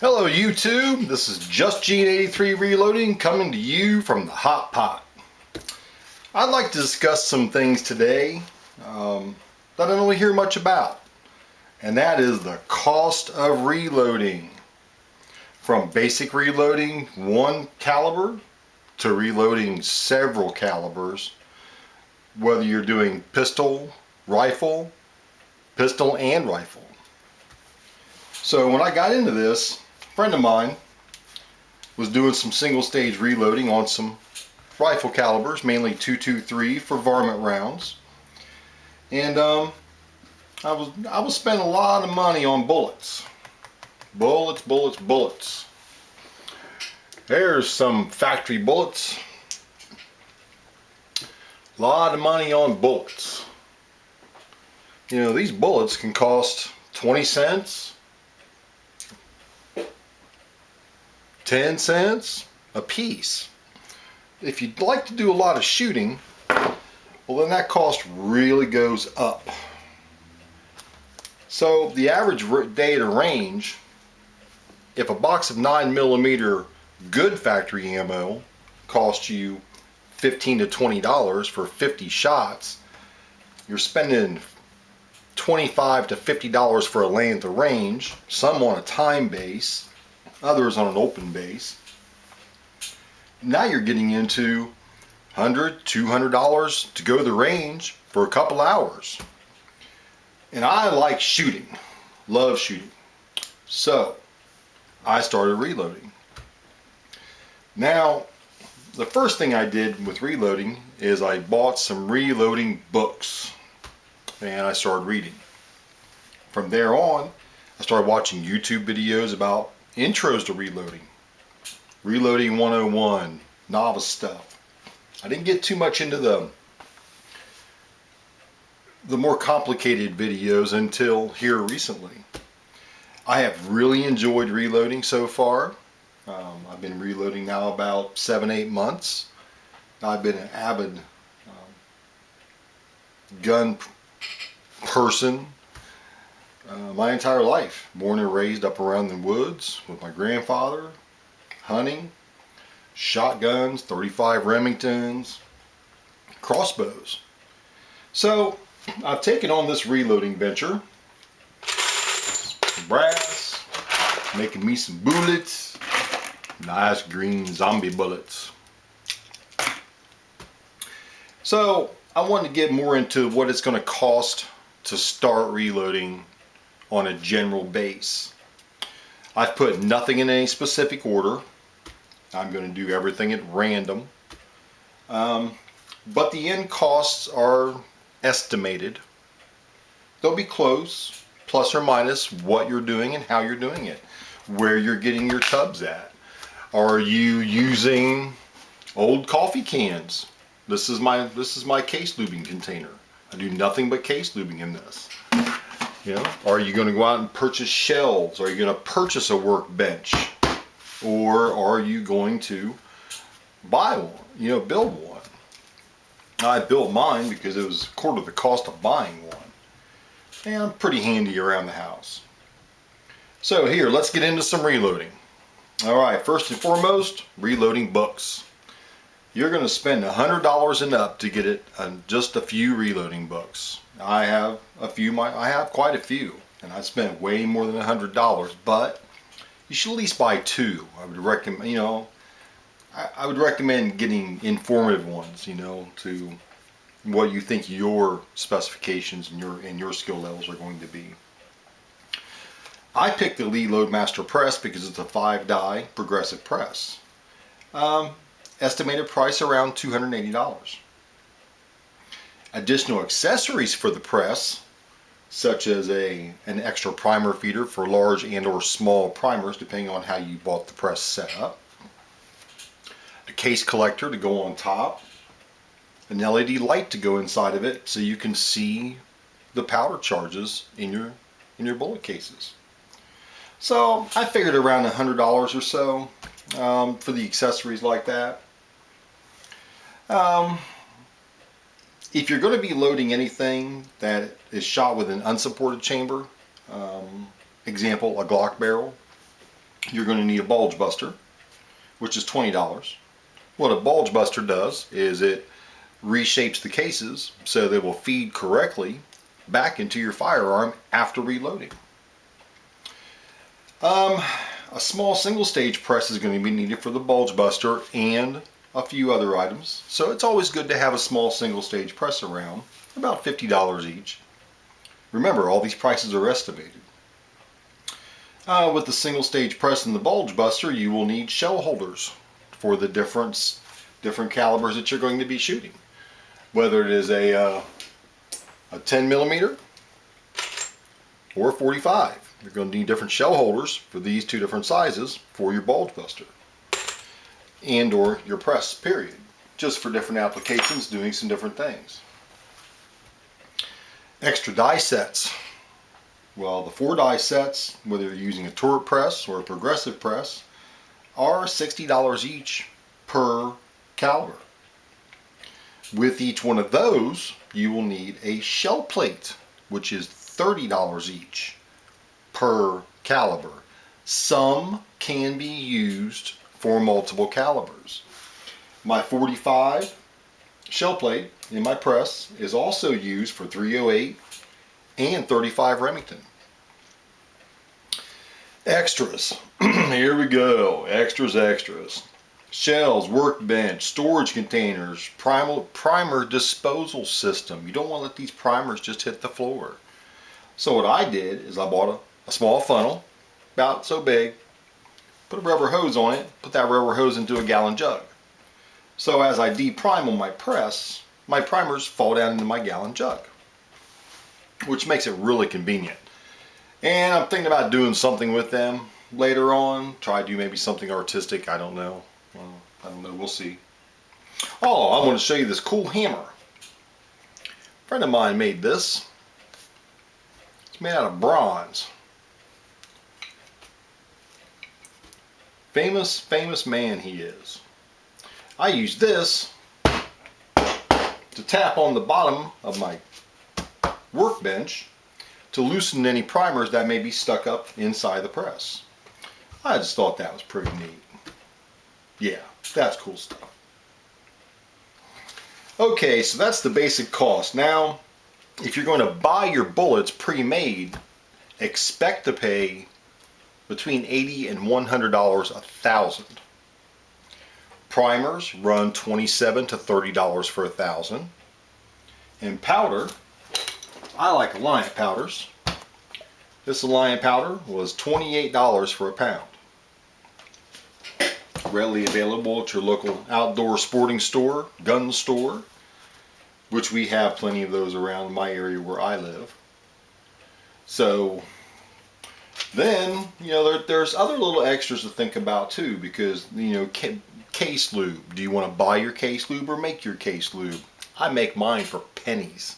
Hello YouTube, this is Just Gene 83 Reloading coming to you from the Hot Pot. I'd like to discuss some things today that I don't really hear much about, and that is the cost of reloading. From basic reloading one caliber to reloading several calibers, whether you're doing pistol and rifle. So when I got into this, a friend of mine was doing some single stage reloading on some rifle calibers, mainly 223 for varmint rounds. And I was spending a lot of money on bullets. Bullets. There's some factory bullets. A lot of money on bullets. You know, these bullets can cost 20 cents, 10 cents a piece. If you'd like to do a lot of shooting, well then that cost really goes up. So the average day at a range, if a box of 9mm good factory ammo costs you $15 to $20 for 50 shots, you're spending $25 to $50 for a lay at the range, some on a time base, others on an open base. Now you're getting into $100, $200 to go to the range for a couple hours. And I like shooting, love shooting. So I started reloading. Now, the first thing I did with reloading is I bought some reloading books and I started reading. From there on, I started watching YouTube videos about intros to reloading. Reloading 101, novice stuff. I didn't get too much into the more complicated videos until here recently. I have really enjoyed reloading so far. I've been reloading now about 7-8 months. I've been an avid gun person my entire life. Born and raised up around the woods with my grandfather, hunting, shotguns, 35 Remingtons, crossbows. So I've taken on this reloading venture. Brass, making me some bullets, nice green zombie bullets. So I wanted to get more into what it's going to cost to start reloading on a general base. I've put nothing in any specific order. I'm going to do everything at random. But the end costs are estimated. They'll be close, plus or minus what you're doing and how you're doing it, where you're getting your tubs at. Are you using old coffee cans? This is my case lubing container. I do nothing but case lubing in this. You know, are you going to go out and purchase shelves? Are you going to purchase a workbench? Or are you going to buy one? You know, build one. I built mine because it was a quarter the cost of buying one. And I'm pretty handy around the house. So here, let's get into some reloading. Alright, first and foremost, reloading books. You're going to spend $100 and up to get it on just a few reloading books. I have quite a few, and I spent way more than $100, but you should at least buy two. I would recommend, you know, I would recommend getting informative ones, you know, to what you think your specifications and your skill levels are going to be. I picked the Lee Loadmaster press because it's a 5-die progressive press. Estimated price around $280. Additional accessories for the press, such as an extra primer feeder for large and or small primers, depending on how you bought the press set up. A case collector to go on top. An LED light to go inside of it so you can see the powder charges in your bullet cases. So I figured around $100 or so for the accessories like that. If you're going to be loading anything that is shot with an unsupported chamber, example, a Glock barrel, you're going to need a bulge buster, which is $20. What a bulge buster does is it reshapes the cases so they will feed correctly back into your firearm after reloading. A small single stage press is going to be needed for the bulge buster and a few other items. So it's always good to have a small single stage press around, about $50 each. Remember, all these prices are estimated. With the single stage press and the bulge buster, you will need shell holders for the different calibers that you're going to be shooting. Whether it is a 10 millimeter or a 45. You're going to need different shell holders for these two different sizes for your bulge buster and or your press, period. Just for different applications, doing some different things. Extra die sets. Well, the 4 die sets, whether you're using a turret press or a progressive press, are $60 each per caliber. With each one of those, you will need a shell plate, which is $30 each per caliber. Some can be used for multiple calibers. My 45 shell plate in my press is also used for 308 and 35 Remington. Extras. Here we go. Extras. Shells, workbench, storage containers, primer disposal system. You don't want to let these primers just hit the floor. So what I did is I bought a small funnel, about so big, put a rubber hose on it, put that rubber hose into a gallon jug. So as I deprime on my press, my primers fall down into my gallon jug, which makes it really convenient. And I'm thinking about doing something with them later on. Try to do maybe something artistic. I don't know. Well, I don't know. We'll see. Oh, I want to show you this cool hammer. A friend of mine made this. It's made out of bronze. Famous man he is. I use this to tap on the bottom of my workbench to loosen any primers that may be stuck up inside the press. I just thought that was pretty neat. Yeah, that's cool stuff. Okay, so that's the basic cost. Now, if you're going to buy your bullets pre-made, expect to pay between $80 and $100 a thousand. Primers run $27 to $30 for a thousand. And powder, I like Alliant powders. This Alliant powder was $28 for a pound. Readily available at your local outdoor sporting store, gun store, which we have plenty of those around my area where I live. So then, you know, there's other little extras to think about too, because, you know, case lube. Do you want to buy your case lube or make your case lube? I make mine for pennies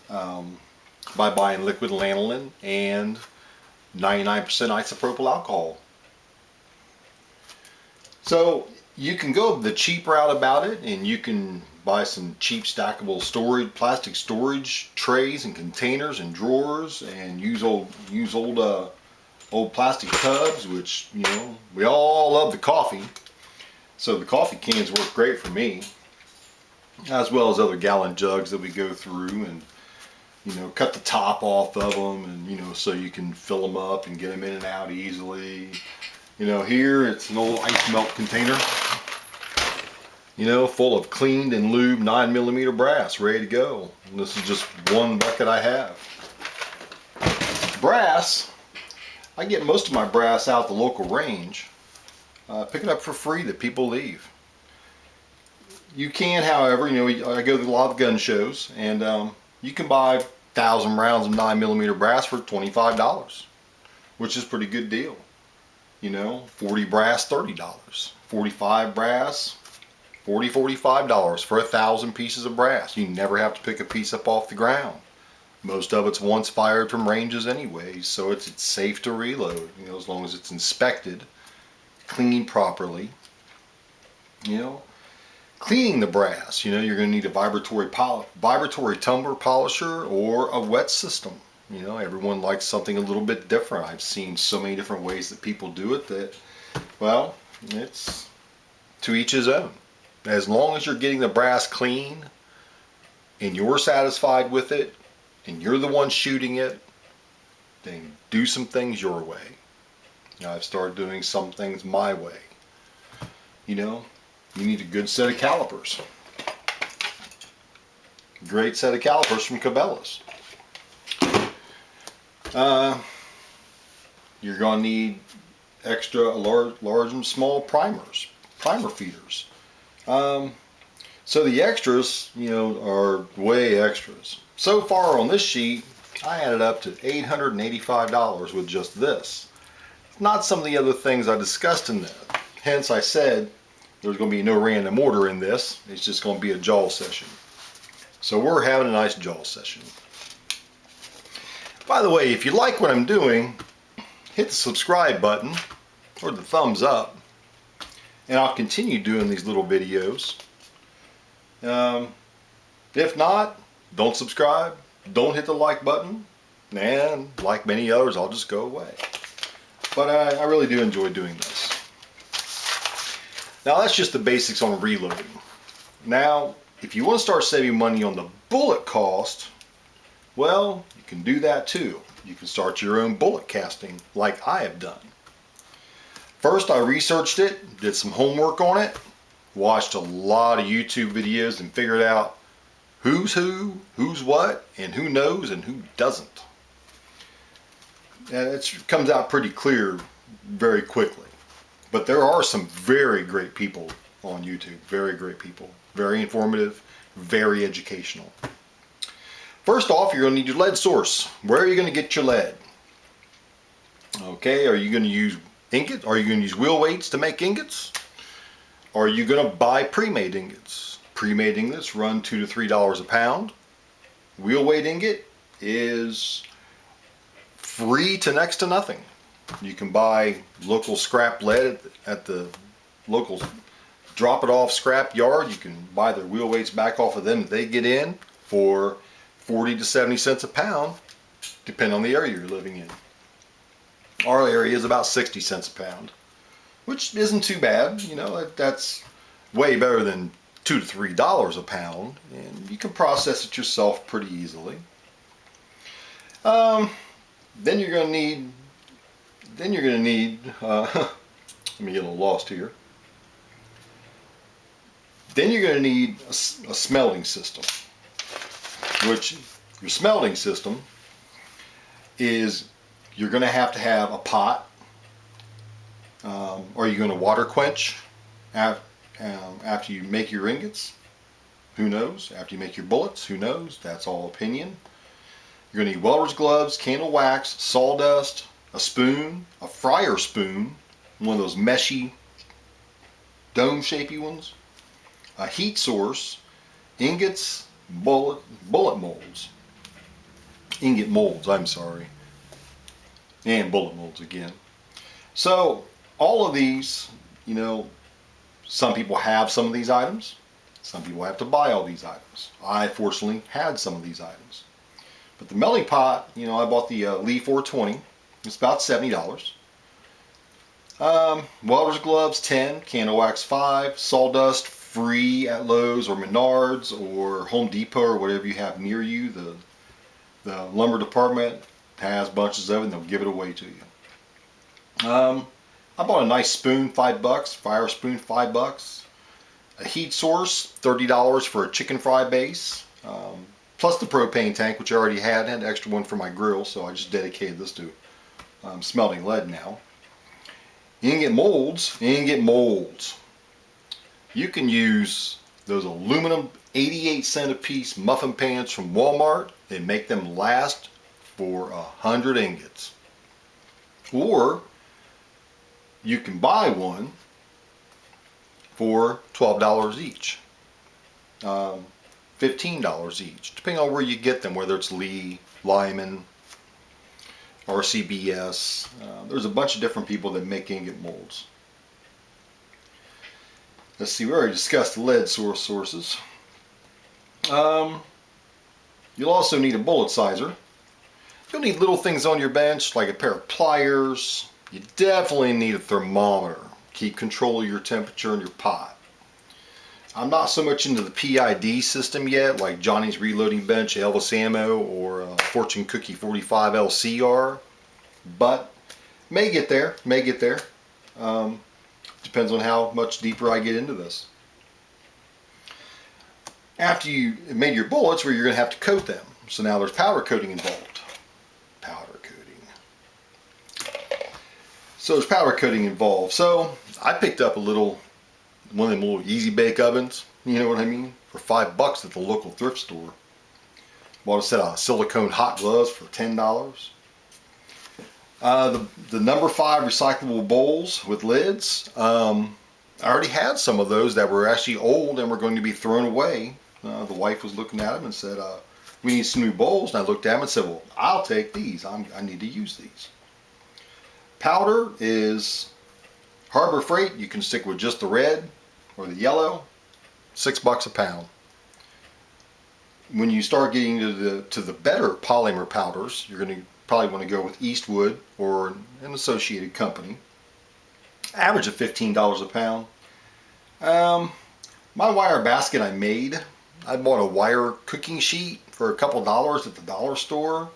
by buying liquid lanolin and 99% isopropyl alcohol. So you can go the cheap route about it, and you can buy some cheap stackable storage, plastic storage trays and containers and drawers, and use old plastic tubs, which, you know, we all love the coffee. So the coffee cans work great for me, as well as other gallon jugs that we go through and, you know, cut the top off of them, and, you know, so you can fill them up and get them in and out easily. You know, here it's an old ice melt container, you know, full of cleaned and lubed 9mm brass, ready to go. And this is just one bucket I have. Brass, I get most of my brass out the local range. Pick it up for free that people leave. You can, however, you know, I go to a lot of gun shows, and you can buy 1,000 rounds of 9mm brass for $25, which is a pretty good deal. You know, 40 brass, $30. 45 brass, $45 for 1,000 pieces of brass. You never have to pick a piece up off the ground. Most of it's once fired from ranges anyways, so it's safe to reload, you know, as long as it's inspected, cleaned properly. You know, cleaning the brass, you know, you're going to need a vibratory tumbler polisher or a wet system. You know, everyone likes something a little bit different. I've seen so many different ways that people do it that, well, it's to each his own. As long as you're getting the brass clean and you're satisfied with it and you're the one shooting it, then do some things your way. Now, I've started doing some things my way. You know, you need a good set of calipers. Great set of calipers from Cabela's. You're going to need extra large and small primer feeders. So the extras, you know, are way extras. So far on this sheet, I added up to $885 with just this. Not some of the other things I discussed in there. Hence I said there's going to be no random order in this. It's just going to be a jaw session. So we're having a nice jaw session. By the way, if you like what I'm doing, hit the subscribe button or the thumbs up, and I'll continue doing these little videos. If not, don't subscribe, don't hit the like button, and like many others, I'll just go away. But I really do enjoy doing this. Now that's just the basics on reloading. Now, if you want to start saving money on the bullet cost, well, you can do that too. You can start your own bullet casting like I have done. First, I researched it, did some homework on it, watched a lot of YouTube videos and figured out who's who, who's what, and who knows and who doesn't. And it comes out pretty clear very quickly. But there are some very great people on YouTube, very great people, very informative, very educational. First off, you're going to need your lead source. Where are you going to get your lead? Okay, are you going to use ingot? Are you going to use wheel weights to make ingots? Are you going to buy pre-made ingots? Pre-made ingots run $2 to $3 a pound. Wheel weight ingot is free to next to nothing. You can buy local scrap lead at the local drop it off scrap yard. You can buy their wheel weights back off of them that they get in for 40 to 70 cents a pound, depending on the area you're living in. Our area is about 60 cents a pound, which isn't too bad. You know, that's way better than $2 to $3 a pound, and you can process it yourself pretty easily. Then you're going to need, let me get a little lost here. Then you're going to need a smelting system, which your smelting system is you're going to have a pot. Are you going to water quench after you make your ingots? Who knows? After you make your bullets? Who knows? That's all opinion. You're going to need welder's gloves, candle wax, sawdust, a spoon, a fryer spoon, one of those meshy dome-shapy ones, a heat source, ingots, bullet molds, ingot molds, I'm sorry, and bullet molds again. So all of these, you know, some people have some of these items, some people have to buy all these items. I fortunately had some of these items. But the melting pot, you know, I bought the Lee 420. It's about $70. Welder's gloves 10, candle wax 5, sawdust free at Lowe's or Menards or Home Depot or whatever you have near you. The lumber department has bunches of it and they'll give it away to you. I bought a nice spoon, $5, fire spoon, $5. A heat source, $30 for a chicken fry base. Plus the propane tank, which I already had an extra one for my grill, so I just dedicated this to smelting lead now. Ingot molds, You can use those aluminum 88-cent a piece muffin pans from Walmart and make them last for 100 ingots. Or you can buy one for $12 each. $15 each, depending on where you get them, whether it's Lee, Lyman, RCBS. There's a bunch of different people that make ingot molds. Let's see, we already discussed the lead sources. You'll also need a bullet sizer. You'll need little things on your bench like a pair of pliers. You definitely need a thermometer. Keep control of your temperature in your pot. I'm not so much into the PID system yet, like Johnny's Reloading Bench, Elvis Ammo, or Fortune Cookie 45 LCR, but may get there, may get there. Depends on how much deeper I get into this. After you made your bullets, where you're going to have to coat them. So now there's powder coating involved. Powder coating. So there's powder coating involved. So I picked up one of them little easy bake ovens, you know what I mean, for $5 at the local thrift store. Bought a set of silicone hot gloves for $10. The number 5 recyclable bowls with lids. I already had some of those that were actually old and were going to be thrown away. The wife was looking at them and said, we need some new bowls. And I looked at them and said, well, I'll take these. I need to use these. Powder is Harbor Freight. You can stick with just the red or the yellow. $6 a pound. When you start getting to the better polymer powders, you're going to probably want to go with Eastwood or an associated company. Average of $15 a pound. My wire basket I bought a wire cooking sheet for a couple dollars at the dollar store.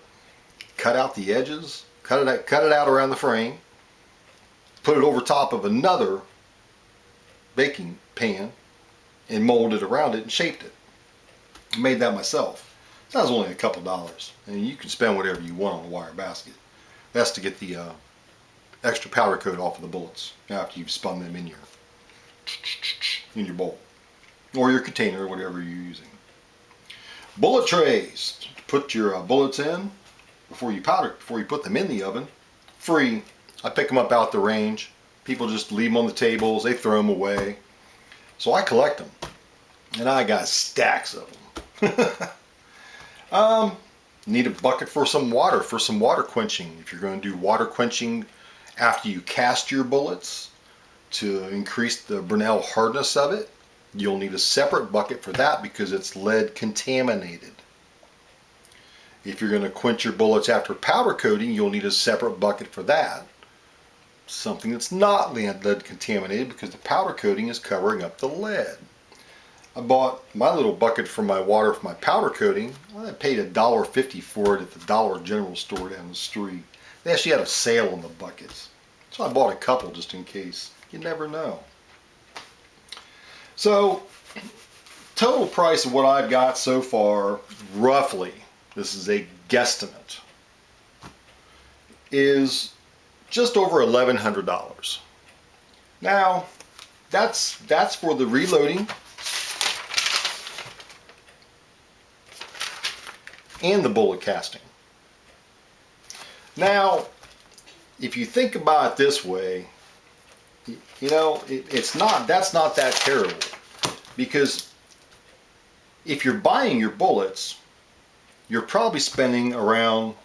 Cut out the edges, cut it out around the frame, put it over top of another baking pan, and molded around it and shaped it. I made that myself. So that was only a couple dollars, and you can spend whatever you want on a wire basket. That's to get the extra powder coat off of the bullets after you've spun them in your bowl or your container or whatever you're using. Bullet trays to put your bullets in before you put them in the oven. Free. I pick them up out the range. People just leave them on the tables. They throw them away. So I collect them, and I got stacks of them. Need a bucket for some water quenching. If you're going to do water quenching after you cast your bullets to increase the Bresnell hardness of it, you'll need a separate bucket for that because it's lead contaminated. If you're going to quench your bullets after powder coating, you'll need a separate bucket for that. Something that's not lead contaminated because the powder coating is covering up the lead. I bought my little bucket for my water for my powder coating. I paid $1.50 for it at the Dollar General store down the street. They actually had a sale on the buckets. So I bought a couple just in case. You never know. So, total price of what I've got so far, roughly, this is a guesstimate, is just over $1,100. Now, that's for the reloading and the bullet casting. Now, if you think about it this way, you know, that's not that terrible, because if you're buying your bullets, you're probably spending around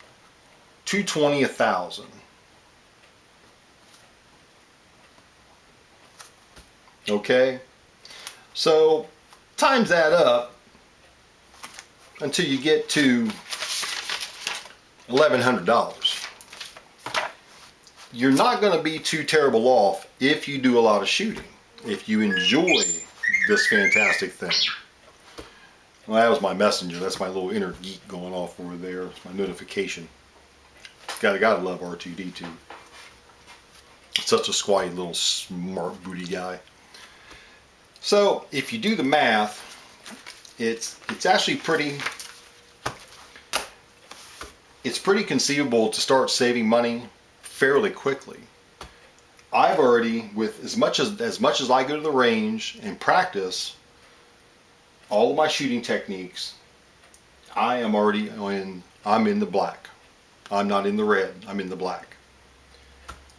$220 a thousand. Okay, so times that up until you get to $1,100. You're not going to be too terrible off if you do a lot of shooting, if you enjoy this fantastic thing. Well, that was my messenger. That's my little inner geek going off over there. It's my notification. Gotta love R2-D2. Such a squatty little smart booty guy. So if you do the math, it's actually pretty conceivable to start saving money fairly quickly. I've already, with as much as I go to the range and practice all of my shooting techniques, I'm in the black. I'm not in the red, I'm in the black.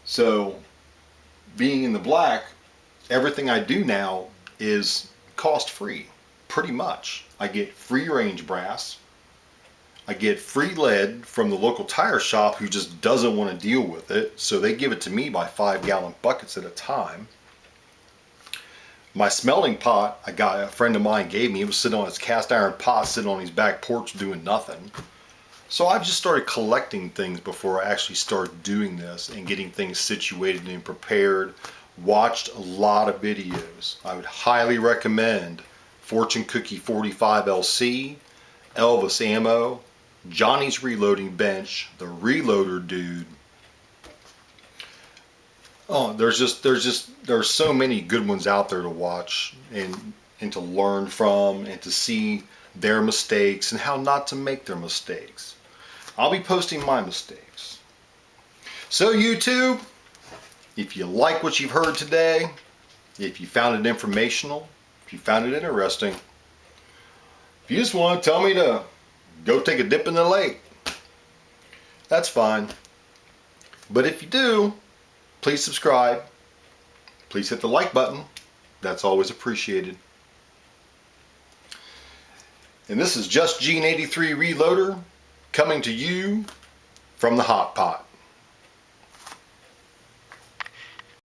So being in the black, everything I do now is cost free, pretty much. I get free range brass. I get free lead from the local tire shop who just doesn't want to deal with it, so they give it to me by 5-gallon buckets at a time. My smelting pot, a friend of mine gave me. It was sitting on his cast iron pot, sitting on his back porch doing nothing. So I've just started collecting things before I actually start doing this and getting things situated and prepared. Watched a lot of videos. I would highly recommend Fortune Cookie 45 LC, Elvis Ammo, Johnny's Reloading Bench, the Reloader Dude. Oh, there's so many good ones out there to watch and to learn from and to see their mistakes and how not to make their mistakes. I'll be posting my mistakes. So YouTube, if you like what you've heard today, if you found it informational, if you found it interesting, if you just want to tell me to go take a dip in the lake, that's fine. But if you do, please subscribe. Please hit the like button. That's always appreciated. And this is Just Gene 83 Reloader coming to you from the hot pot.